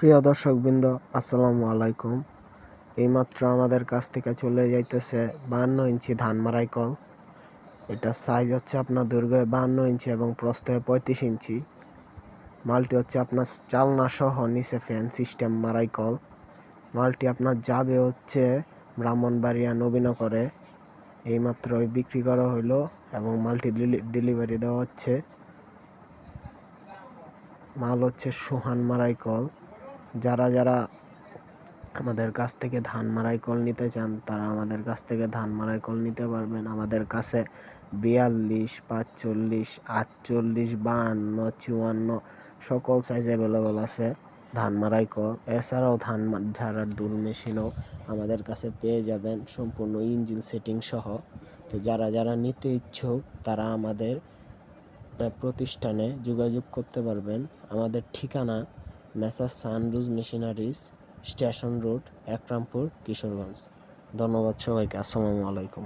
প্রিয় দর্শকবৃন্দ, আসসালামু আলাইকুম। এইমাত্র আমাদের কাছ থেকে চলে যাইতেছে 52 ইঞ্চি ধান মারাই কল। এটা সাইজ হচ্ছে আপনার দৈর্ঘ্যে 52 ইঞ্চি এবং প্রস্থে 35 ইঞ্চি। মালটি হচ্ছে আপনার চালনা সহ নিচে ফ্যান সিস্টেম মারাই কল। মালটি আপনার যাবে হচ্ছে ব্রাহ্মণবাড়িয়া নবীনগরে। এইমাত্রই বিক্রি করা হইলো এবং মালটি ডেলিভারি দেওয়া হচ্ছে। মাল হচ্ছে সুহান মারাই কল। যারা আমাদের কাছ থেকে ধান মারাই কল নিতে চান তারা আমাদের কাছ থেকে ধান মারাই কল নিতে পারবেন। আমাদের কাছে 42, 45, 48, 52, 54 সকল সাইজ অ্যাভেলেবল আছে ধান মারাই কল। এছাড়াও ধান ঝাড়ার ডুল মেশিনও আমাদের কাছে পেয়ে যাবেন সম্পূর্ণ ইঞ্জিন সেটিং সহ। তো যারা নিতে ইচ্ছুক তারা আমাদের প্রতিষ্ঠানে যোগাযোগ করতে পারবেন। আমাদের ঠিকানা মেসার্স সানরুজ machineries, station road, Ekrampur, Kishoreganj. ধন্যবাদ সবাইকে। আসসালামু আলাইকুম।